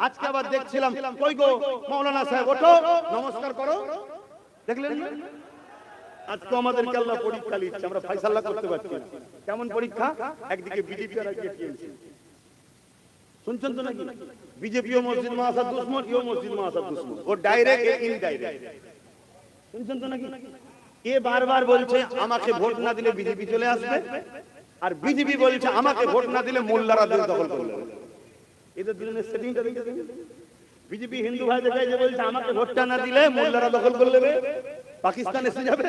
আজকে আবার দেখছিলাম, কই গো মাওলানা সাহেব, ওঠো নমস্কার করো। দেখলেন না? আজকে আমাদেরকে আল্লাহ পরীক্ষা নিচ্ছে, আমরা ফয়সালা করতে পারছি না। কেমন পরীক্ষা? একদিকে বিজেপি আর একদিকে টিএমসি। শুনছেন তো নাকি? বিজেপিও মসজিদ মাদ্রাসার দুশমন, ইও মসজিদ মাদ্রাসার দুশমন, ও ডাইরেক্ট এ ইনডাইরেক্ট। শুনছেন তো নাকি? এ বারবার বলছে আমাকে ভোট না দিলে বিজেপি চলে আসবে, আর বিজেপি বলছে আমাকে ভোট না দিলে মোল্লারা দেশ দখল করে নেবে। এদের দুজনের সেটিংটা দেখেছেন? বিজেপি হিন্দু ভাইদের কাছে বলছে আমাকে ভোটটা না দিলে মোল্লারা দখল করে নেবে, পাকিস্তান এসে যাবে।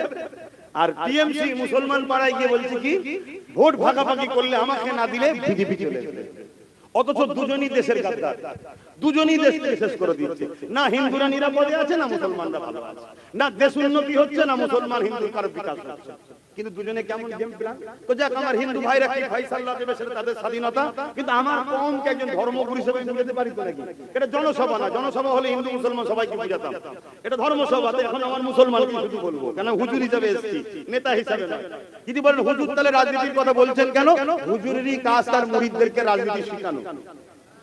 আর টিএমসি মুসলমান পাড়ায় গিয়ে বলছে কি ভোট ভাগাভাগি করলে আমাকে না দিলে বিজেপি চলে যাবে। অথচ দুজনই দেশের গাদ্দার, দুজনই দেশকে শেষ করে দিচ্ছে। না হিন্দুরা নিরাপদে আছে, না মুসলমানরা ভালো আছে, না দেশ উন্নতি হচ্ছে, না মুসলমান হিন্দুর কারো বিকাশ হচ্ছে। কিন্তু দুজনে কেমন গেম প্ল্যান। তো যাক, আমার হিন্দু ভাইরা কি ফয়সালা দেবে সেটা তাদের স্বাধীনতা, কিন্তু আমার কমকে একজন ধর্মগুরু হিসেবে বুঝাতে পারি তো নাকি? এটা জনসভা না, জনসভা হলে হিন্দু মুসলমান সবাইকে বুঝাতাম। এটা ধর্মসভাতে এখন আমার মুসলমানকে শুধু বলবো, কেন হুজুর হিসেবে এসেছি, নেতা হিসেবে না। যদি বলেন হুজুর তাহলে রাজনীতির কথা বলছেন কেন? হুজুরেরই কাজ তার মুরিদদেরকে রাজনীতি শেখানো।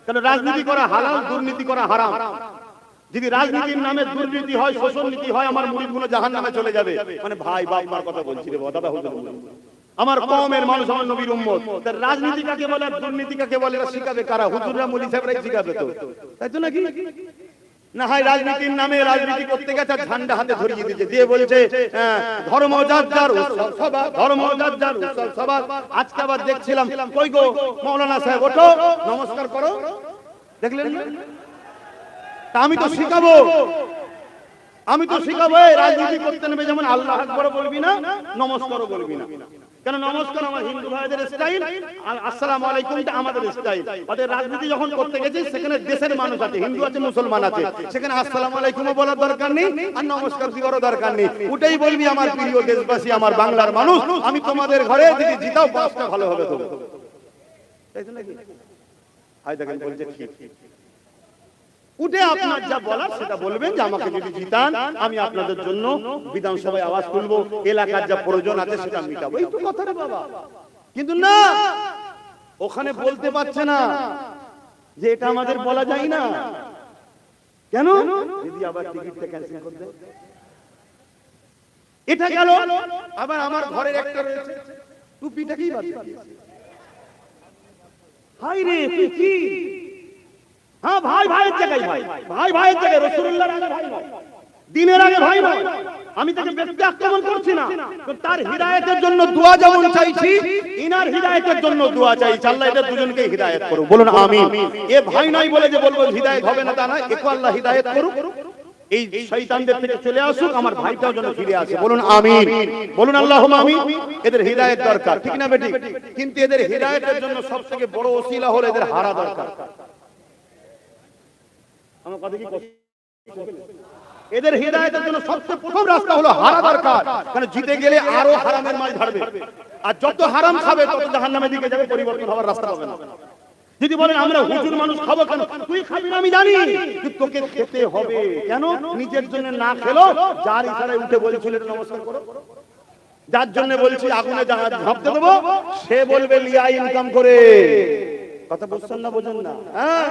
কারণ রাজনীতি করা হালাল, দুর্নীতি করা হারাম। যদি রাজনীতির নামে দুর্নীতি হয়, শোষণ নীতি হয়, আমার মুরিদগুলো জাহান্নামে চলে যাবে। মানে ভাই বাপ মার কথা বলছি রে দাদা, হুজুর আমার কওমের মানুষ, আমার নবীর উম্মত। তার রাজনীতি কাকে বলে, দুর্নীতি কাকে বলে, এটা শিখাবে কারা? হুজুররা, মুলি সাহেবরাই শিখাবে তো, তাই তো নাকি? না হয় রাজনীতির নামে রাজনীতি করতে গেছে, ঝান্ডা হাতে ধরিয়ে দিয়েছে, দিয়ে বলছে ধর্ম যার যার উৎসব সভা, ধর্ম যার যার উৎসব সভা। আজকে আবার দেখছিলাম, কই গো মাওলানা সাহেব, ওঠো নমস্কার করো। দেখলেন না? আমি তো শিখাবো, আমি তো শিখাবো রাজনীতি করতে নেবে যেমন আল্লাহ আকবার বলবি না, নমস্কারও বলবি না। কেন? নমস্কার আমার হিন্দু ভাইদের স্টাইল, আর আসসালামু আলাইকুমটা আমাদের স্টাইল। ওদের রাজনীতি যখন করতে গেছে, সেখানে দেশের মানুষ আছে, হিন্দু আছে, মুসলমান আছে, সেখানে আসসালামু আলাইকুমও বলার দরকার নেই, আর নমস্কার দেওয়ারও দরকার নেই। ওটাই বলবি আমার প্রিয় দেশবাসী, আমার বাংলার মানুষ, আমি তোমাদের ঘরে যদি জিতাও বাসটা ভালো হবে তো, তাই তো নাকি? হাই দেখেন বলছে ঠিক। উঠে আপনার যা বলার সেটা বলবেন, যে আমাকে যদি জিতান আমি আপনাদের জন্য বিধানসভায় আওয়াজ তুলবো, এলাকার যা প্রয়োজন আছে সেটা মিটাবো, এই তো কথা রে বাবা। কিন্তু না, ওখানে বলতে পারছে না যে এটা আমাদের বলা যায় না। কেন? যদি আবার টিকিটটা ক্যান্সেল করে দেয়। এটা গেল। আবার আমার ঘরের একটা রয়েছে, টুপিটাকেই বাদ দিয়েছে। হাই রে তুই কি? হ্যাঁ ভাই ভাইয়ের জায়গায় ভাই, ভাই ভাইয়ের জায়গায়, রাসূলুল্লাহর আগে ভাই নয়, দ্বীনের আগে ভাই নয়। আমি তাকে ব্যক্তি আক্রমণ করছি না, তো তার হিদায়াতের জন্য দোয়া যেমন চাইছি, ইনার হিদায়াতের জন্য দোয়া চাইছি। আল্লাহ এদের দুজনকে হিদায়াত করুক, বলুন আমিন। এ ভাই নয় বলে যে বলবো হিদায়াত হবে না তা না, একে আল্লাহ হিদায়াত করুক, এই শয়তানদের থেকে চলে আসুক, আমার ভাইটাও যেন ফিরে আসে, বলুন আমিন, বলুন আল্লাহুম্মা আমিন। এদের হিদায়াত দরকার, ঠিক না বেটি? কিন্তু এদের হিদায়াতের জন্য সবথেকে বড় ওসিলা হলো এদের হারা দরকার। আমার কথা কি? এদের হিদায়াতের জন্য সবচেয়ে প্রথম রাস্তা হলো হারা দরকার। কারণ জিতে গেলে আরো হারামের মাল ঝাড়বে, আর যত হারাম খাবে তত জাহান্নামের দিকে যাবে, পরিবর্তন হওয়ার রাস্তা হবে না। যদি বলেন আমরা হুজুর মানুষ খাবো কেন, তুই খাবি না আমি জানি, কিন্তু তোকে খেতে হবে। কেন? নিজের জন্য না খেলো, যার ইশারায় উঠে বলেছিল নমস্কার করো, যার জন্য বলছি আগুনে ঝাঁপতে দেবো, সে বলবে লিয়া ইনকাম করে। কথা বুঝছেন না? বোঝেন না? হ্যাঁ,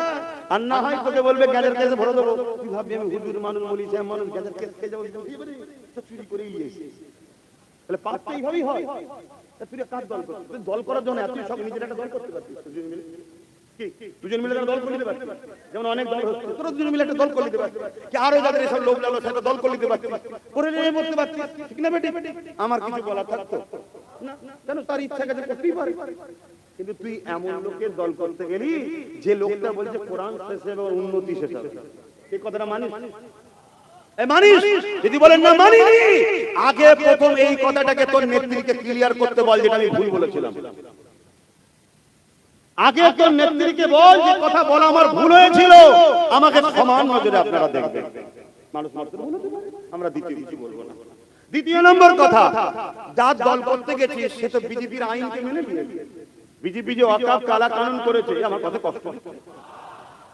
আর না হয় তোকে বলবে গ্যাজের কেসে ভরে দেবো। তুই ভাববি আমি হুজুর মানুষ, বলি সে মানুষ, গ্যাজের কেস খেয়ে যাবো, চুরি করেই এসেছি। তাহলে পাপ তো এইভাবেই হয়। তুই কার দল কর? তুই দল করার জন্য তুই সব নিজের একটা দল করতে পারছিস, দুজন মিলে কি দুজন মিলে দল করে নিতে পারছিস। যেমন অনেক দল হচ্ছে, তোরা দুজন মিলে একটা দল করে নিতে পারছিস, কি আরো যাদের এসব লোক লালো সেটা দল করে নিতে পারছিস, করে নিয়ে করতে পারছিস, ঠিক না বেটি? আমার কিছু বলা থাকতো না, কেন? তার ইচ্ছা কাজে করতেই পারে। কিন্তু তুই এমন লোকের দল করতে গেলি যে লোকটা বলছে কোরআন শেষ এবং উন্নতি শেষ হবে, এই কথাটা মানিস? মানিস? যদি বলেন না মানিনি, আগে প্রথম এই কথাটাকে তোর নেত্রীকে ক্লিয়ার করতে বল, যেটা আমি ভুল বলেছিলাম। আগে তোর নেত্রীকে বল যে কথা বলা আমার ভুল হয়েছিল, আমাকে সমান নজরে আপনারা দেখবেন। মানুষ মাত্র ভুল হতে পারে, আমরা দ্বিতীয় কিছু বলবো না। দ্বিতীয় নম্বর কথা, যার দল করতে গেছি সে তো বিজেপির আইনকে মেনে নিয়েছে। বিজেপি যে ওয়াকফ কালা কানুন করেছে, আমার কথা কষ্ট।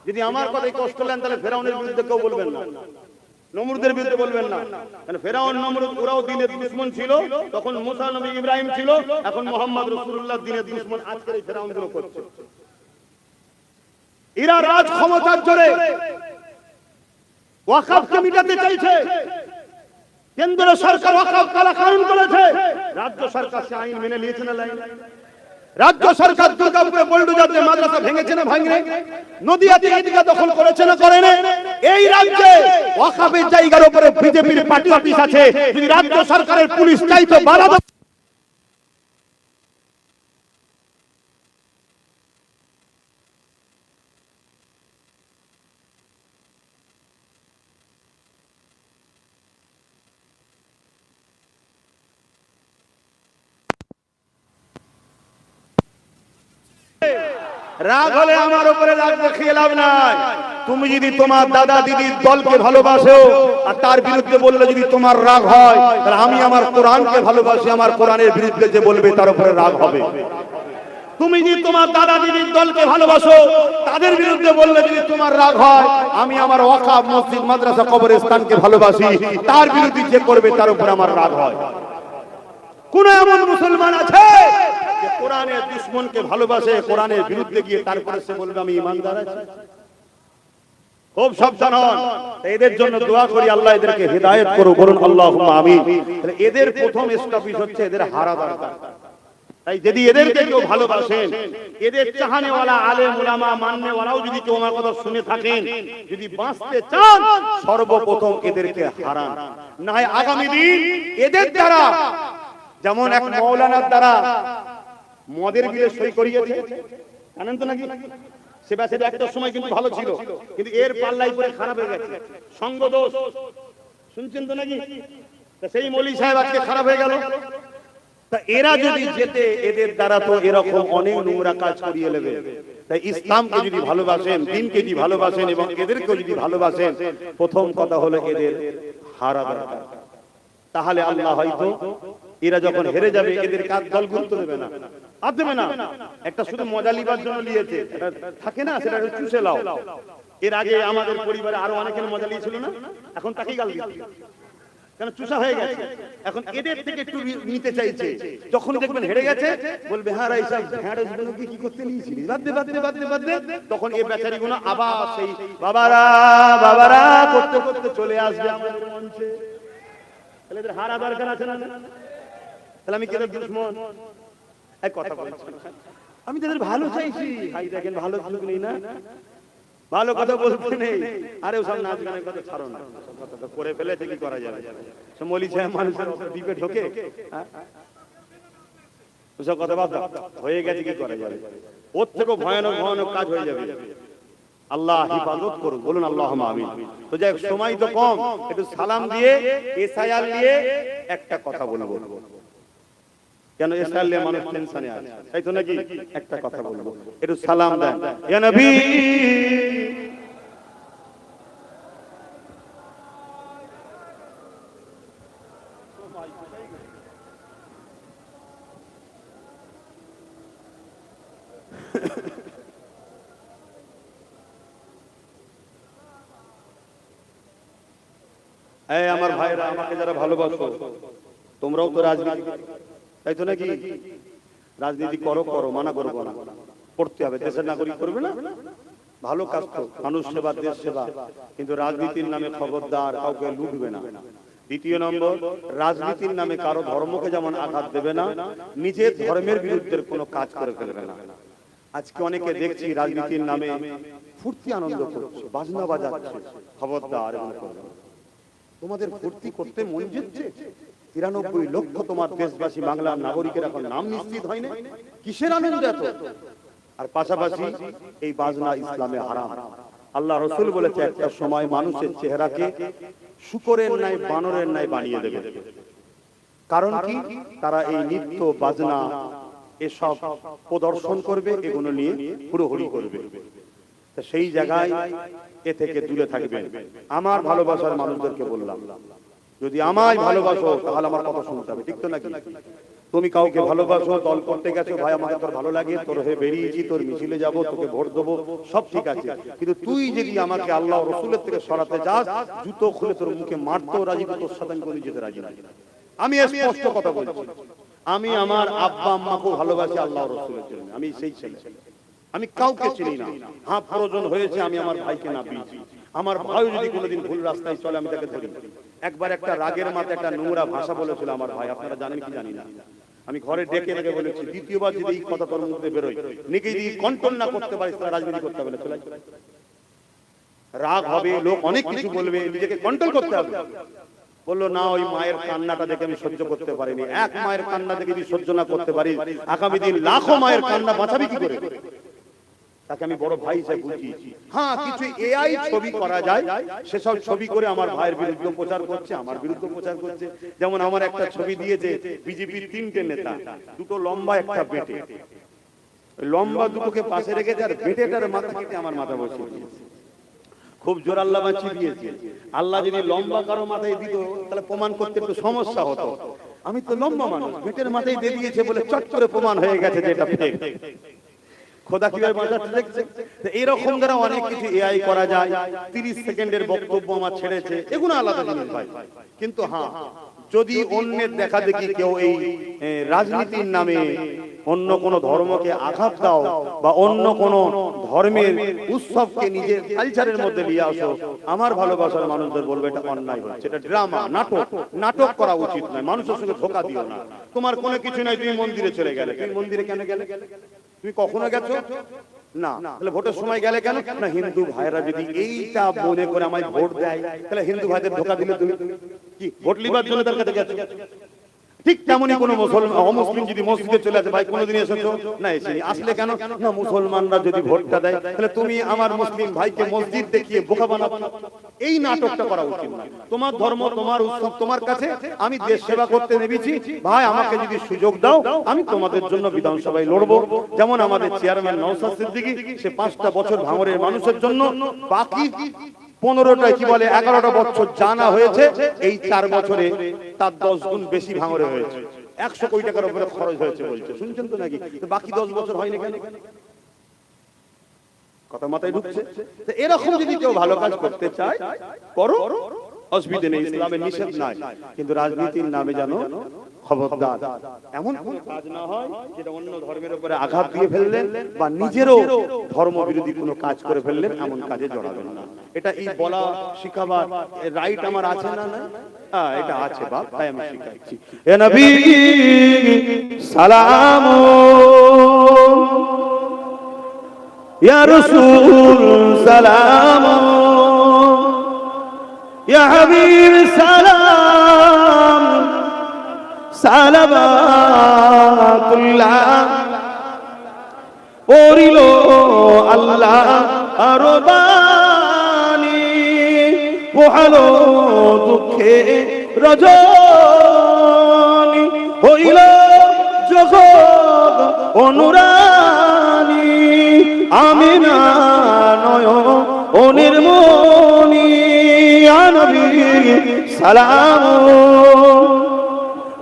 যদি আমার কথাই কষ্ট নেন তাহলে ফেরাউনের বিরুদ্ধে কেউ বলবেন না, নমরুদের বিরুদ্ধে বলবেন না। কারণ ফেরাউন নমরুদ ওরাও দ্বীনের দুশমন ছিল, তখন মুসা নবী ইব্রাহিম ছিল, এখন মুহাম্মদ রাসূলুল্লাহ দ্বীনের দুশমন আজকের এই ফেরাউনগুলো করছে। এরা রাজ ক্ষমতার জোরে ওয়াকফকে মিটাতে চাইছে। কেন্দ্র সরকার ওয়াকফ কালা কানুন করেছে, রাজ্য সরকার সে আইন মেনে নিয়েছে না লাইন? রাজ্য সরকার দুর্গাপুরে বুলডোজার দিয়ে মাদ্রাসা ভেঙেছে না ভাঙে? নদিয়াতে ঈদগাহ দখল করেছে না করে না? এই রাজ্যে ওয়াকফের জায়গার উপরে বিজেপির পার্টি অফিস আছে, যদি রাজ্য সরকারের পুলিশ চাইতো বাধা রাগ হলে আমার উপরে রাগ দেখিয়ে লাভ নাই। তুমি যদি তোমার দাদা দিদির দলকে ভালোবাসো আর তার বিরুদ্ধে বললে যদি তোমার রাগ হয়, তাহলে আমি আমার কোরআনকে ভালোবাসি, আমার কোরআনের বিরুদ্ধে যে বলবে তার উপরে রাগ হবে। তুমি যদি তোমার দাদা দিদির দলকে ভালোবাসো, তাদের বিরুদ্ধে বললে যদি তোমার রাগ হয়, আমি আমার ওয়াকফ মসজিদ মাদ্রাসা কবরস্থানকে ভালোবাসি, তার বিরুদ্ধে যে করবে তার উপরে আমার রাগ হয়। কোন এমন মুসলমান আছে যে কোরআনের দুশমনকে ভালোবাসে, কোরআনের বিরুদ্ধে গিয়ে তারপরে সে বলবে আমি ঈমানদার আছি? খুব সাবধান হন। এদের জন্য দোয়া করি আল্লাহ এদেরকে হেদায়েত করুক, বলুন আল্লাহুম্মা আমিন। এদের প্রথম স্টপেজ হচ্ছে এদের হারা দরকার। তাই যদি এদেরকে কেউ ভালোবাসেন, এদের চাহানেওয়ালা আলেম উলামা মাননেওয়ালাও যদি কেউ আমার কথা শুনে থাকেন, যদি বাঁচতে চান সর্বপ্রথম এদেরকে হারান। না হয় আগামী দিন এদের দ্বারা, যেমন এক মাওলানার দ্বারা মদের বিলে সই করিয়েছে, জানেন তো নাকি? সেবা সেটা একটা সময় কিন্তু ভালো ছিল, কিন্তু এর পাল্লাই পরে খারাপ হয়ে গেছে, সঙ্গ দোষ, শুনছেন তো নাকি? সেই মৌলী সাহেব আজকে খারাপ হয়ে গেল। তা এরা যদি যেতে, এদের দ্বারা তো এরকম অনেক নোংরা কাজ করিয়ে নেবে। তাই ইসলামকে যদি ভালোবাসেন, দ্বীনকে যদি ভালোবাসেন এবং এদেরকে যদি ভালোবাসেন, প্রথম কথা হলো এদের হারা দরকার। তাহলে আল্লাহ হয়তো এরা যখন হেরে যাবে এদের কাজ দল গুরুত্ব দেবে না, আর দেবে না। একটা শুধু মজা লিবার জন্য নিয়েছে, থাকে না, সেটা চুষে লাও। এর আগে আমাদের পরিবারে আরো অনেকের মজা লিয়েছিল না, এখন তাকেই গাল দিচ্ছে, কেন চুষা হয়ে গেছে। এখন এদের থেকে একটু নিতে চাইছে, যখন দেখবেন হেরে গেছে বলবে হ্যাঁ এইসব ভেড়া জীবনকে কি করতে নিয়েছিলি, বাদ দে বাদ দে বাদ দে বাদ দে। তখন এই বেচারিগুলো আবার সেই বাবারা বাবারা করতে করতে চলে আসবে আমাদের মঞ্চে। তাহলে এদের হারা দরকার আছে না? তাহলে আমি কেন দুশমন? এক কথা বলছি, আমি তাদের ভালো চাইছি। ভাই দেখেন ভালো যুগ নেই না, ভালো কথা বলতে নেই। আরে ওসব নাচ গানের কথা ছাড়ো না, কথা করে ফেলেছে, কি করা যাবে? মৌলী সাহেব মানুষের দ্বীপে ঢোকে, ওসব কথা বাদ হয়ে গেছে, কি করা যাবে? ওর থেকেও ভয়ানক ভয়ানক কাজ হয়ে যাবে। আল্লাহ হিফাজত করুন, বলুন আল্লাহুম্মা আমিন। তো যাই সময় তো কম, একটু সালাম দিয়ে এসআইআর নিয়ে একটা কথা বলবো। কেন এসআইআর নিয়ে মানুষ টেনশনে আছে, তাই তো নাকি? একটা কথা বলবো, একটু সালাম দেন। ইয়া নবী এই আমার ভাইরা, আমাকে যারা ভালোবাসো, তোমরাও তো রাজনীতি, তাই তো নাকি? রাজনীতি করো করো, মানা করবো না, করতে হবে। দেশের নাগরিক করবে না, ভালো কাজ তো, মানুষ সেবা দেশ সেবা, কিন্তু রাজনীতির নামে খবরদার কাউকে লুটবে না। দ্বিতীয় নম্বর, রাজনীতির নামে কারো ধর্মকে যেমন আঘাত দেবে না, নিজের ধর্মের বিরুদ্ধে কোনো কাজ করে ফেলবে না। আজকে অনেকে দেখছি রাজনীতির নামে ফুর্তি আনন্দ করছে, বাজনা বাজাচ্ছে, খবরদার এমন করবে না। তোমাদের ফুর্তি করতে মন যেচ্ছে, 93 লক্ষ তোমার দেশবাসী বাংলার নাগরিকের এখন নাম নিশ্চিত হয় না, কিসের আনন্দ এত? আর পাশাপাশি এই বাজনা ইসলামে হারাম। আল্লাহ রাসূল বলেছে একটা সময় মানুষের চেহারাকে শুকরের ন্যায় বানরের ন্যায় বানিয়ে দেবে। কারণ কি? তারা এই নৃত্য বাজনা এসব প্রদর্শন করবে, এগুলো নিয়ে হুড়োহুড়ি করবে। সেই জায়গায় এ থেকে দূরে থাকবেন। আমার ভালোবাসার মানুষদেরকে বললাম, যদি আমায় ভালোবাসো তাহলে আমার কথা শুনতে হবে, ঠিক তো নাকি? তুমি কাউকে ভালোবাসো, দল করতে গেছো, ভাই আমাকে তোর ভালো লাগে, তোর হয়ে বেরিয়েছি, তোর মিছিলে যাব, তোকে ভোট দেবো, সব ঠিক আছে, কিন্তু তুই যদি আমাকে আল্লাহ রাসূলের থেকে সরাতে যাস, জুতো খুলে তোর মুখে মারতেও রাজি, তোর সাথে আমি কোনো যেতে রাজি না। আমি স্পষ্ট কথা বলছি, আমি আমার আব্বা আম্মাকে ভালোবাসি আল্লাহ রাসূলের জন্য, আমি সেই ছেলে। আমি কাউকে চিনি না। হ্যাঁ, প্রয়োজন হয়েছে আমি আমার ভাইকে না পেয়েছি। আমার ভাই যদি কোনোদিন ভুল রাস্তায় চলে আমি তাকে ধরি। একবার একটা রাগের মাথায় একটা নোংরা ভাষা বলেছিল আমার ভাই, আপনারা জানেন কি জানি না। আমি ঘরে ডেকে ডেকে বলেছি, দ্বিতীয়বার যদি এই কথা তোর মুখে বেরোয়, নিজে যদি কন্ট্রোল না করতে পারিস তাহলে রাজনীতি করতে হবে না। চলে রাগ হবে, লোক অনেক কিছু বলবে, নিজেকে কন্ট্রোল করতে হবে। বললো না, ওই মায়ের কান্নাটা দেখে আমি সহ্য করতে পারিনি। এক মায়ের কান্না দেখে যদি সহ্য না করতে পারি, আগামী দিন লাখো মায়ের কান্না বাঁচাবি কি করে? তাকে আমি বড় ভাই হিসেবে বুঝিয়েছি। হ্যাঁ, কিছু এআই ছবি করা যায়, সেসব ছবি করে আমার ভাইয়ের বিরুদ্ধে প্রচার করছে, আমার বিরুদ্ধে প্রচার করছে। যেমন আমার একটা ছবি দিয়েছে বিজেপির 3টে নেতা, দুটো লম্বা একটা বেটে, লম্বা দুটোকে পাশে রেখেছে আর বেটেটার মাথা কেটে আমার মাথা বসিয়ে দিয়েছে। খুব জোর আল্লাহ বাঁচিয়ে দিয়েছে। আল্লাহ যদি লম্বা কারো মাথায় দিত তাহলে প্রমাণ করতে একটু সমস্যা হতো। আমি তো লম্বা মানুষ, বেটের মাথায় দিয়ে দিয়েছে বলে চট করে প্রমাণ হয়ে গেছে যে এটা ফেক। খোদা কিভাবে বাঁচাচ্ছে দেখছে। এরকম দ্বারা অনেক কিছু এআই করা যায়। 30 সেকেন্ডের বক্তব্য আমার ছেড়েছে, এগুলো আলাদা জিনিস ভাই। কিন্তু হ্যাঁ, যদি অন্যের দেখা দেখি কেউ এই রাজনীতির নামে অন্য কোন ধর্মকে আঘাত দাও বা অন্য কোন ধর্মের উৎসবকে নিজের কালচারের মধ্যে নিয়ে আসো, আমার ভালোবাসার মানুষদের বলবে এটা অন্যায় হচ্ছে, এটা ড্রামা, নাটক। নাটক করা উচিত নয়, মানুষের সঙ্গে ধোঁকা দিও না। তোমার কোনো কিছু নাই, তুমি মন্দিরে চলে গেলে। তুমি মন্দিরে কেন গেলে? তুমি কখনো গেছো না? তাহলে ভোটের সময় গেলে কেন? না, হিন্দু ভাইরা যদি এইটা মনে করে আমায় ভোট দেয়, তাহলে হিন্দু ভাইদের ধোঁকা দিলে তুমি কি ভোট লিবার জন্য তার কাছে গেছো? ঠিক তেমনই কোন মুসলিম যদি মসজিদে চলে আসে, ভাই কোনোদিন এসেছো না? এসেনি। আসলে কেন? না, মুসলমানরা যদি ভোটটা দেয় তাহলে তুমি আমার মুসলিম ভাইকে মসজিদ দেখিয়ে বোকা বানাবো। এই নাটকটা করা উচিত না। তোমার ধর্ম, তোমার উৎসব, তোমার কাছে। আমি দেশ সেবা করতে নেমেছি ভাই, আমাকে যদি সুযোগ দাও আমি তোমাদের জন্য বিধানসভায় লড়বো। যেমন আমাদের চেয়ারম্যান নওশাদ সিদ্দিকী, সে 5টা বছর ভাঙড়ের মানুষের জন্য, বাকি 15টা কি বলে 11টা বছর জানা হয়েছে, এই 4 বছরে তার 10 গুণ বেশি ভাঙড়ে হয়েছে। 100 কোটি টাকার উপরে খরচ হয়েছে বলছে, শুনছেন তো নাকি? বাকি 10 বছর হয়নি কেন? কথা মাথায় ঢুকছে? তো এরকম যদি কেউ ভালো কাজ করতে চায় করো, অসুবিধা নেই, ইসলামের নিষেধ নাই। কিন্তু রাজনীতির নামে জানো খবরদার এমন কোন কাজ না হয় যেটা অন্য ধর্মের উপরে আঘাত দিয়ে ফেললেন বা নিজেরও ধর্ম বিরোধী কোনো কাজ করে ফেললেন, এমন কাজে জড়াবেন না। এটা এই বলা শিখাবার রাইট আমার আছে না? না, এটা আছে বাপ, তাই আমি শিখাচ্ছি। এ নবী সালাম, ইয়া রাসূল সালাম, ইয়া হাবিব সালাম, সালাবাতুল্লাহ ওরিল আল্লাহ আরবানি, পোহালো দুঃখে রজনী, হইল জগৎ অনুরানী, আমিনা নয়নের মনি, ইয়া নবী সালাম,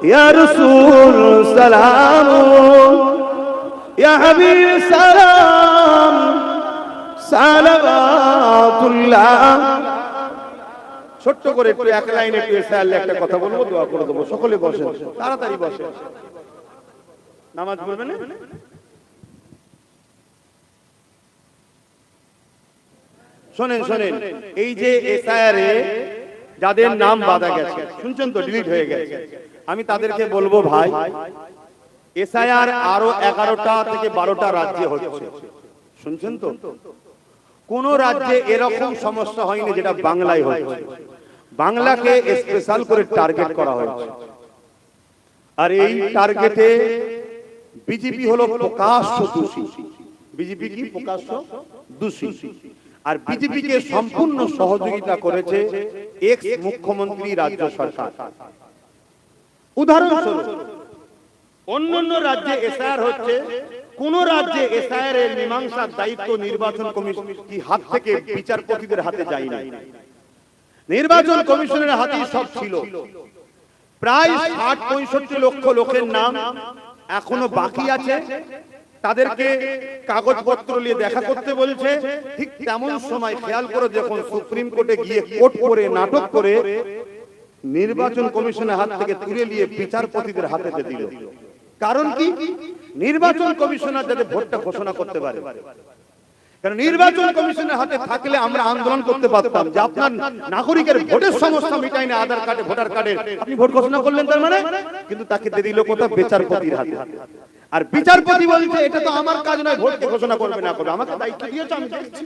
ইয়া রাসূল সালাম, ইয়া হাবিব সালাম, সালাওয়াতুল্লাহ। ছোট্ট করে একটু এক লাইনে একটু এসে একটা কথা বলবো, দোয়া করে দেবো। সকলে বসেন, তাড়াতাড়ি বসেন, নামাজ পড়বেন। শোনেন শোনেন, এই যে এসআইআরে যাদের নাম বাদ গেছে, শুনছেন তো, ডিলিট হয়ে গেছে, আমি তাদেরকে বলবো ভাই, এসআইআর আরো 11টা থেকে 12টা রাজ্যে হচ্ছে, শুনছেন তো? কোন রাজ্যে এরকম সমস্যা হয়নি যেটা বাংলায় হচ্ছে। বাংলাকে স্পেশাল করে টার্গেট করা হয়েছে, আর এই টার্গেটে বিজেপি হলো প্রকাশ্য দোষী। বিজেপি কি প্রকাশ্য দোষী? আর বিজেপিকে সম্পূর্ণ সহযোগিতা করেছে এক্স মুখ্যমন্ত্রী, রাজ্য সরকার। উদাহরণস্বরূপ অন্যান্য রাজ্যে এসআইআর হচ্ছে, কোন রাজ্যে এসআইআর এর মীমাংসার দায়িত্ব নির্বাচন কমিশনের হাত থেকে বিচারপতিদের হাতে যায় না, নির্বাচন কমিশনের হাতেই সব ছিল। প্রায় 60-65 লক্ষ লোকের নাম এখনো বাকি আছে, তাদেরকে কাগজপত্র নিয়ে দেখা করতে বলছে। ঠিক তেমন সময় খেয়াল করে যখন সুপ্রিম কোর্টে গিয়ে কোর্ট করে নাটক করে নির্বাচন কমিশনের হাত থেকে তুলে নিয়ে বিচারপতিদের হাতে দিল। কারণ কি? নির্বাচন কমিশনার যাতে ভোটটা ঘোষণা করতে পারে, কারণ নির্বাচন কমিশনের হাতে থাকলে আমরা আন্দোলন করতে পারতাম যে আপনার নাগরিকের ভোটের সমস্যা মিটাই না, আধার কার্ডে ভোটার কার্ডে আপনি ভোট ঘোষণা করলেন তার মানে, কিন্তু তাকে দিয়ে দিল কোথাও বিচারপতির হাতে। আর বিচারপতি বলছে এটা তো আমার কাজ নয়, ভোটকে ঘোষণা করবে না করবে, আমাকে দায়িত্ব দিয়েছে, আমি দেখছি,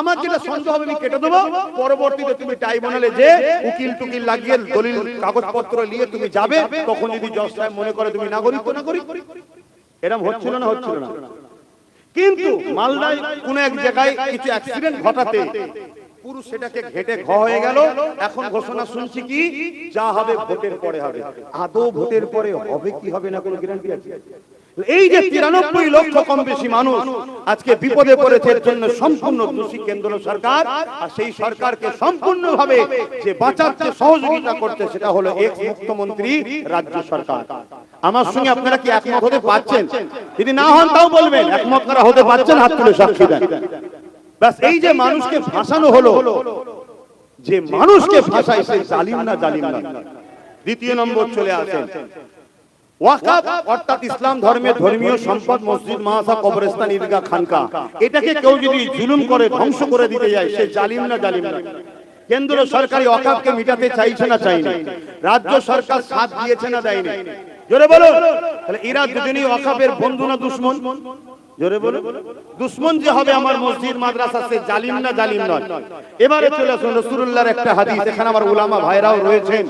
আমার যেটা সন্দেহ হবে আমি কেটে দেবো, পরবর্তীতে তুমি ট্রাইব্যুনালে যে উকিল টুকিল লাগিয়ে দলিল কাগজপত্র নিয়ে তুমি যাবে, তখন যদি জজ সাহেব মনে করে তুমি নাগরিক তো নাগরিক। এরকম হচ্ছিল না? হচ্ছিল না। কিন্তু মালদায় কোন এক জায়গায় কিছু অ্যাক্সিডেন্ট ঘটাতে পুরো সেটাকে ঘেটে ঘ হয়ে গেল। এখন ঘোষণা শুনছি কি যা হবে ভোটের পরে হবে। আদৌ ভোটের পরে হবে কি হবে না কোনো গ্যারান্টি আছে? এই যে 93 লক্ষ কম বেশি মানুষ আজকে বিপদে পড়েছে, এর জন্য সম্পূর্ণ দোষী কেন্দ্র সরকার। আর সেই সরকারকে সম্পূর্ণভাবে যে বাঁচাতে সহযোগিতা করতে সেটা হলো এক্স মুখ্যমন্ত্রী রাজ্য সরকার। আমার সঙ্গে আপনারা কি একমত হতে পারছেন? যদি না হন তাও বলবেন একমত করা হতে পারছেন, হাত তুলে সাক্ষী দেন। বাস এই যে মানুষকে ফাঁসানো হলো, যে মানুষকে ফাঁসায় সে জালিম না জালিম না। দ্বিতীয় নম্বর চলে আসেন ওয়াকফ, অর্থাৎ ইসলাম ধর্মের ধর্মীয় সম্পদ, মসজিদ, মাদ্রাসা, কবরস্থান, ঈদগাহ, খানকা, এটাকে কেউ যদি জুলুম করে ধ্বংস করে দিতে যায় সে জালিম না জালিম না। কেন্দ্র সরকারি ওয়াকফকে মিটাতে চাইছে না চাইনি, রাজ্য সরকার সাথ দিয়েছে না দেয়নি? জোরে বলো। তাহলে এরা দুজনেই ওয়াকফের বন্ধু না দুশমন? জোরে বলো। দুশমন যে হবে আমার মসজিদ মাদ্রাসা সে জালিম না জালিম নয়? এবারে চলে আসুন রাসূলুল্লাহর একটা হাদিস, এখানে আমার উলামা ভাইরাও রয়েছেন,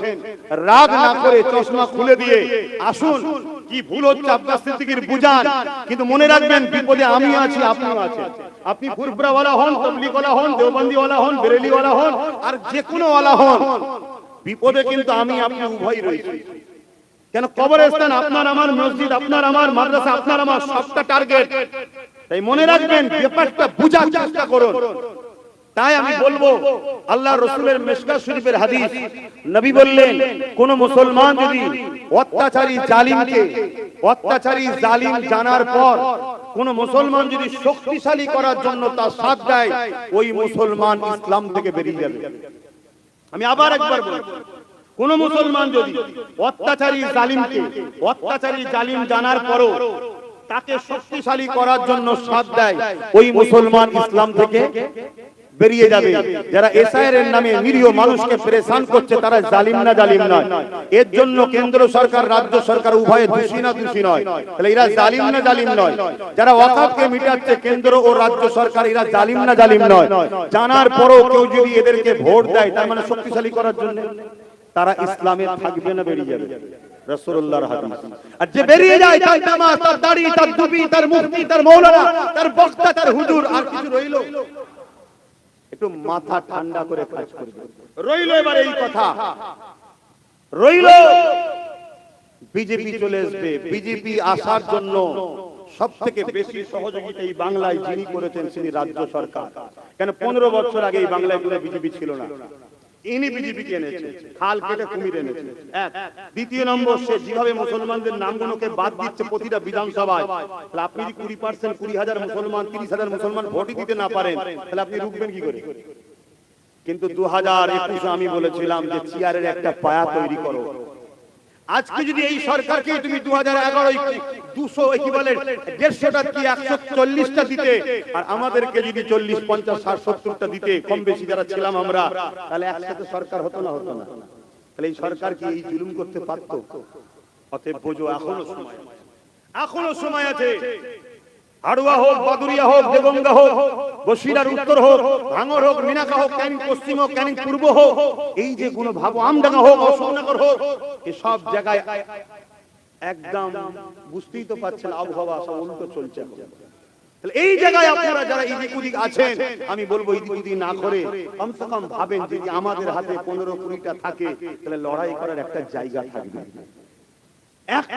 রাগ না করে চশমা খুলে দিয়ে আসুন। কি ভুল হচ্ছে আব্বাস সিদ্দিকীর বুঝান, কিন্তু মনে রাখবেন বিপদে আমি আছি, আপনিও আছেন। আপনি ফুরফুরাওয়ালা হন, তাবলীগওয়ালা হন, দেওবন্দিওয়ালা হন, বেরেলিওয়ালা হন, আর যে কোনো ওয়ালা হন, বিপদে কিন্তু আমি আপনি উভয় রয়েছি। কেন? কবরস্থান আপনার আমার, মসজিদ আপনার আমার, মাদ্রাসা আপনার আমার, সবটা টার্গেট। তাই মনে রাখবেন ব্যাপারটা বুঝার চেষ্টা করুন। তাই আমি বলবো আল্লাহ রাসূলের মিশকাত শরীফের হাদিস, নবী বললেন কোন মুসলমান যদি অত্যাচারী জালিম জানার পর কোন মুসলমান যদি শক্তিশালী করার জন্য তার সাথ দেয়, ওই মুসলমান ইসলাম থেকে বেরিয়ে যাবে। আমি আবার একবার বলছি, কোন মুসলমান যদি অত্যাচারী জালিম জানার পরও তাকে শক্তিশালী করার জন্য সাথ দেয়, ওই মুসলমান ইসলাম থেকে বেরিয়ে যাবে। যারা এসআইআর এর নামে নিরীহ মানুষকে পেরেশান করছে তারা জালিম না জালিম নয়? এর জন্য কেন্দ্র সরকার রাজ্য সরকার উভয়ে দোষী না দোষী নয়? তাহলে এরা জালিম না জালিম নয়? যারা ওয়াকফকে মিটাচ্ছে কেন্দ্র ও রাজ্য সরকার, এরা জালিম না জালিম নয়? জানার পরও কেউ যদি এদেরকে ভোট দেয় তার মানে শক্তিশালী করার জন্য, তারা ইসলামে থাকবে না বেরিয়ে যাবে? রাসূলুল্লাহর হাদিস। আর যে বেরিয়ে যায় তার নামাজ, তার দাড়ি, তার টুপি, তার মুফতি, তার মাওলানা, তার বক্তা, তার হুজুর, আর কিছু রইল? একটু মাথা ঠান্ডা করে কাজ করবে। রইল এবার এই কথা, রইল বিজেপি চলে আসবে। বিজেপি আসার জন্য সবথেকে বেশি সহযোগিতা এই বাংলায় যিনি করেছেন তিনি রাজ্য সরকার। কেন 15 বছর আগে এই বাংলায় কোনো বিজেপি ছিল না, ইনি বিজেপিকে এনেছে, খাল কেটে কুমির এনেছে। এক। দ্বিতীয় নম্বর, সে যেভাবে মুসলমানদের নামগুলোকে বাদ দিচ্ছে প্রতিটা বিধানসভায়, তাহলে আপনি যদি 20%, 20,000 মুসলমান, 30,000 মুসলমান ভোটই দিতে না পারেন, তাহলে আপনি রুখবেন কি করে? কিন্তু 2021 আমি বলেছিলাম যে চেয়ারের একটা পায়া তৈরি করো। আজকে যদি এই সরকারকে তুমি 2011 200 কি বলে 150টা কি 140টা দিতে, আর আমাদেরকে যদি 40, 50, 60, 70টা দিতে, কম বেশি যারা ছিলাম আমরা, তাহলে একসাথে সরকার হতো না? হতো না? তাহলে এই সরকার কি এই জুলুম করতে পারতো? অতএব বোঝো এখনো সময় আছে। হাড়ুয়া হোক, বাদুরিয়া হোক, দেগঙ্গা হোক, বসিরার উত্তর হোক, ভাঙর হোক, মিনাকা হোক, ক্যানিং পশ্চিম হোক, ক্যানিং পূর্ব হোক, এই যে কোনো ভাবো আমডাঙ্গা হোক, অশোকনগর হোক, এই সব জায়গায় একদম বুঝতেই তো পারছেন আবহাওয়া সব উল্টো চলছে। তাহলে এই জায়গায় আপনারা যারা এদিক ওদিক আছেন, আমি বলবো এদিক ওদিক না করে কমসে কম ভাবেন যদি আমাদের হাতে 15-20টা থাকে, তাহলে লড়াই করার একটা জায়গা থাকবে।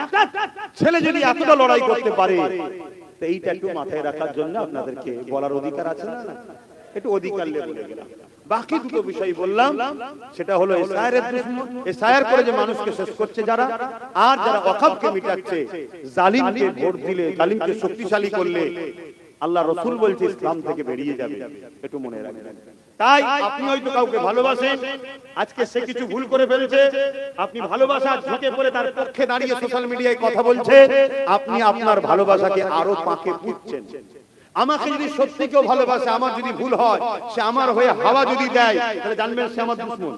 একটা ছেলে যদি এতটা লড়াই করতে পারে, এইটা একটু মাথায় রাখার জন্য আপনাদেরকে বলার অধিকার আছে না? একটু অধিকার নিয়ে বলে গেলাম। বাকি দুটো বিষয় বললাম, সেটা হলো এসআইআর করে যে মানুষকে শেষ করছে যারা, আর যারা ওয়াকফকে মিটাচ্ছে, জালিমকে ভোট দিলে, জালিমকে শক্তিশালী করলে আল্লাহ রাসূল বলছে ইসলাম থেকে বেরিয়ে যাবে। একটু মনে রাখবেন। তাই আপনি হয়তো কাউকে ভালোবাসেন, আজকে সে কিছু ভুল করে ফেলেছে, আপনি ভালোবাসা ঝুঁকে পড়ে তার পক্ষে দাঁড়িয়ে সোশ্যাল মিডিয়ায় কথা বলছে, আপনি আপনার ভালোবাসাকে আরো পাকে পুঁতছেন। আমাকে যদি সত্যি কেউ ভালোবাসে, আমার যদি ভুল হয়, সে আমার হয়ে হাওয়া যদি দেয়, তাহলে জানবেন সে আমার দুশমন।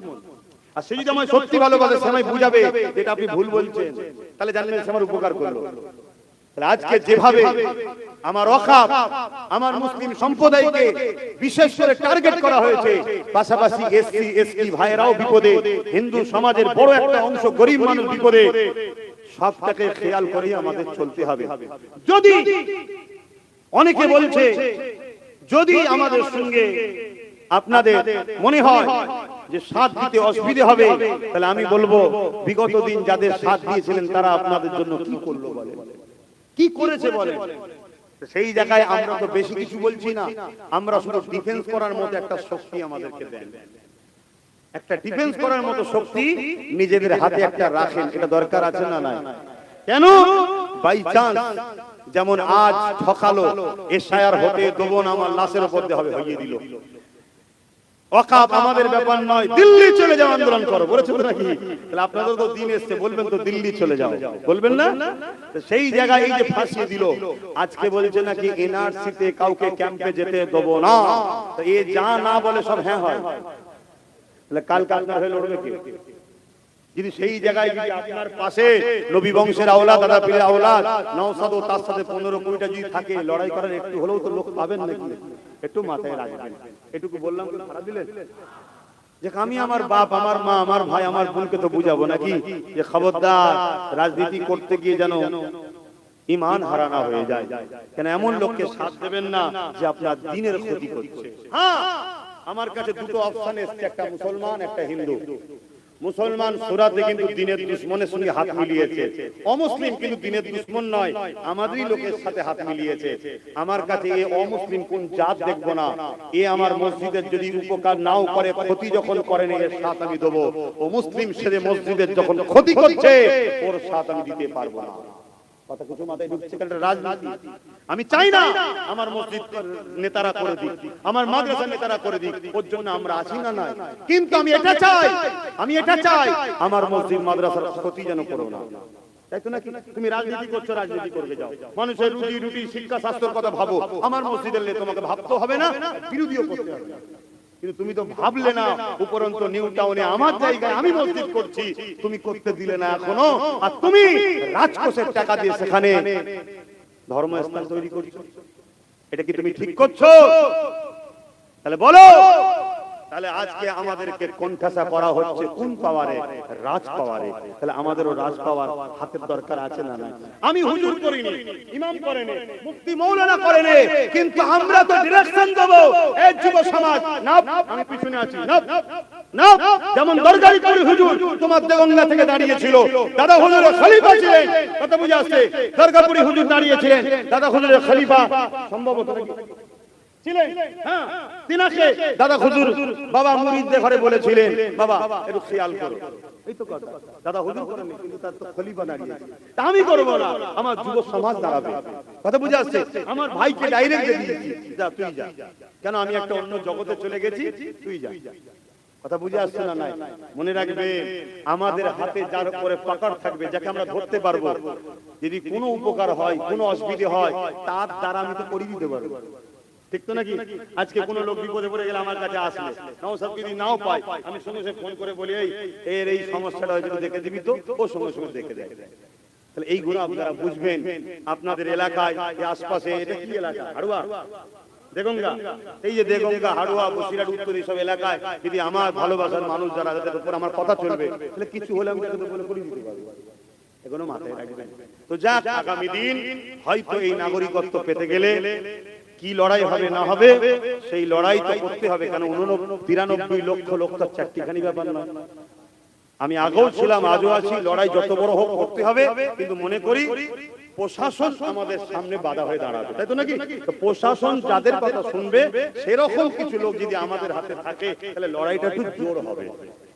আর সে যদি আমায় সত্যি ভালোবাসে, সে আমায় বুঝাবে যেটা আপনি ভুল বলছেন, তাহলে জানবেন সে আমার উপকার করলো। আজকে যেভাবে আমার অখাপ, আমার মুসলিম সম্প্রদায়কে বিশেষ করে টার্গেট করা হয়েছে, পাশাপাশি এসসি এসটি ভাইয়েরাও বিপদে, হিন্দু সমাজের বড় একটা অংশ গরিব মানুষ বিপদে, সবটাকে খেয়াল করেই আমাদের চলতে হবে। যদি অনেকে বলছে যদি আমাদের সঙ্গে আপনাদের মনে হয় যে সাথ দিতে অসুবিধা হবে, তাহলে আমি বলবো বিগত দিন যাদের সাথ দিয়েছিলেন তারা আপনাদের জন্য কি করলো বলে, কি করেছে বলে। সেই জায়গায় আমরা তো বেশি কিছু বলছি না, আমরা শুধু ডিফেন্স করার মতো একটা শক্তি আমাদেরকে দেন, একটা ডিফেন্স করার মতো শক্তি নিজেদের হাতে একটা রাখেন, এটা দরকার আছে না নাই? কেন বাই চান্স যেমন আজ ঠকালো, এসআইআর হতে দেবো না, আমার লাশের উপর দিয়ে হবে, হইয়ে দিল। ওয়াকাফ আমাদের ব্যাপার নয়, দিল্লি চলে যাও আন্দোলন করো বলেছে তো নাকি? তাহলে আপনাদের তো দিন এসছে, বলবেন তো দিল্লি চলে যাও, বলবেন না? সেই জায়গায় এই যে ফাঁসিয়ে দিল, আজকে বলছে নাকি এনআরসিতে কাউকে ক্যাম্পে যেতে দেবো না, তো এ যা না বলে সব হ্যাঁ হয়, তাহলে কাল আপনার হয়ে লড়বে কে? যদি সেই জায়গায় যদি আপনার পাশে নবী বংশের আওলাদ, দাদা পীরের আওলাদ, নওশাদ ও তার সাথে 15-20টা যদি থাকে, লড়াই করার একটু হলেও তো লোক পাবেন নাকি? একটু মাথায় রাখবেন। এটুকু বললাম, তো খারাপ দিলেন যে আমি আমার বাপ, আমার মা, আমার ভাই, আমার বোনকে তো বুঝাবো নাকি যে খবরদার রাজনীতি করতে গিয়ে যেন ঈমান হারানা হয়ে যায়। কেন এমন লোককে সাথ দেবেন না যে আপনার দ্বীনের ক্ষতি করছে। হ্যাঁ, আমার কাছে দুটো অপশন এসেছে, একটা মুসলমান, একটা হিন্দু। মুসলমান সূরাতে কিন্তু দ্বীনের দুশমনের সঙ্গে হাত মিলিয়েছে, অমুসলিম কিন্তু দ্বীনের দুশমন নয়, আমাদেরই লোকের সাথে হাত মিলিয়েছে। আমার কাছে এই অমুসলিম কোন জাত দেখবো না, এ আমার মসজিদের যদি উপকার নাও করে, ক্ষতি যখন করেন এর সাথ আমি দেবো। ও মুসলিম সেরে মসজিদের যখন ক্ষতি করছে, ওর সাথ আমি দিতে পারবো না। কথা কিছু মাথায় ঢুকছে? কারণ রাজনীতি আমি চাই না আমার মসজিদ নেতারা করে দিক, আমার মাদ্রাসা নেতারা করে দিক, ওর জন্য আমরা আছি না নাই, কিন্তু আমি এটা চাই আমার মসজিদ মাদ্রাসার ক্ষতি যেন করো না। তাই তো নাকি? তুমি রাজনীতি করছো, রাজনীতি করবে যাও, মানুষের রুটি শিক্ষা স্বাস্থ্যের কথা ভাবো, আমার মসজিদের তোমাকে ভাবতে হবে না, বিরোধীও করতে হবে না। কিন্তু তুমি তো ভাবলে না, উপরন্ত নিউ টাউনে আমার জায়গায় আমি মসজিদ করছি, তুমি করতে দিলে না এখনো, আর তুমি রাজকোষের টাকা দিয়ে সেখানে ধর্মস্থান তৈরি করছো। এটা কি তুমি ঠিক করছো? তাহলে বলো, তাহলে আজকে আমাদেরকে কোণঠাসা করা হচ্ছে কোন পাওয়ারে? রাজ পাওয়ারে। তাহলে আমাদেরও রাজ পাওয়ার হাতের দরকার আছে না নাই? আমি হুজুর করিনি, ইমাম করেনি, মুফতি মৌলানা করেনি, কিন্তু আমরা তো ডিরেকশন দেব। এই যুব সমাজ না, আমি পিছনে আছি না না, যেমন দরগারি করি হুজুর তোমার দেগঙ্গা থেকে দাঁড়িয়েছিল, দাদা হুজুরের খলিফা ছিলেন, কথা বুঝে আসছে, দরগাপুরি হুজুর দাঁড়িয়েছিলেন, দাদা হুজুরের খলিফা সম্ভবত ছিলেন। হ্যাঁ, তিনাকে দাদা হুজুর বাবা মুরিদদের ঘরে বলেছিলেন, বাবা একটু খেয়াল করো। এই তো কথা, দাদা হুজুর করেন কিন্তু তার তো খলিফা দাঁড়িয়েছে, তা আমি করব না, আমার যুব সমাজ দাঁড়াবে। কথা বুঝে আসছে? আমার ভাইকে ডাইরেক্ট দিয়ে দিয়েছি, যা তুই যা, কেন আমি একটা অন্য জগতে চলে গেছি, তুই যা। কথা বুঝে আসছে না নাই? মনে রাখবে, আমাদের হাতে যার উপরে পাকড় থাকবে, যাকে আমরা ধরতে পারবো, যদি কোনো উপকার হয়, কোনো অসুবিধা হয়, তার দ্বারা আমি তো করে দিতে পারবো। ঠিক তো নাকি? আজকে কোনো লোক বিপদে পড়ে গেলে আমার কাছে আসলে, নওশাদ যদি নাও পাই, আমি সঙ্গে সঙ্গে ফোন করে বলি, এই সমস্যাটা হয়তো দেখে দিবি, তো ও সঙ্গে সঙ্গে দেখে দেয়। তাহলে এইগুলো আপনারা বুঝবেন। আপনাদের এলাকায়, আশপাশে, এটা কি এলাকা? হাড়ুয়া, দেগঙ্গা, এই যে দেগঙ্গা, হাড়ুয়া, বসিরহাট, উত্তর, এইসব এলাকায় যদি আমার ভালোবাসার মানুষ যারা, যাদের উপর আমার কথা চলবে, তাহলে কিছু হলে আমি তাকে বলে করে দিতে পারবো। এগুলো মাথায় রাখবেন। তো যাক, আগামী দিন হয়তো এই নাগরিকত্ব পেতে গেলে কি লড়াই হবে না হবে, সেই লড়াই তো করতে হবে। কেন 93 লক্ষ লোক তো চারটিখানি ব্যাপার না। আমি আগেও ছিলাম, আজও আছি, লড়াই যত বড় হোক করতে হবে, কিন্তু মনে করি প্রশাসন আমাদের সামনে বাধা হয়ে দাঁড়াবে, তাই তো নাকি? প্রশাসন যাদের কথা শুনবে, সেরকম কিছু লোক যদি আমাদের হাতে থাকে, তাহলে লড়াইটা একটু জোর হবে।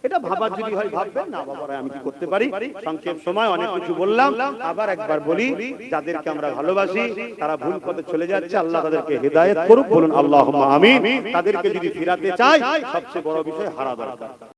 এটা ভাবার যদি হয় ভাববেন, না বাবারা আমি কি করতে পারি। সংক্ষেপ সময় অনেক কিছু বললাম, আবার একবার বলি, যাদেরকে আমরা ভালোবাসি তারা ভুল পথে চলে যাচ্ছে, আল্লাহ তাদেরকে হেদায়েত করুক, বলুন আল্লাহুম্মা আমিন। তাদেরকে যদি ফিরাতে চাই সবচেয়ে বড় বিষয় হারা দরকার।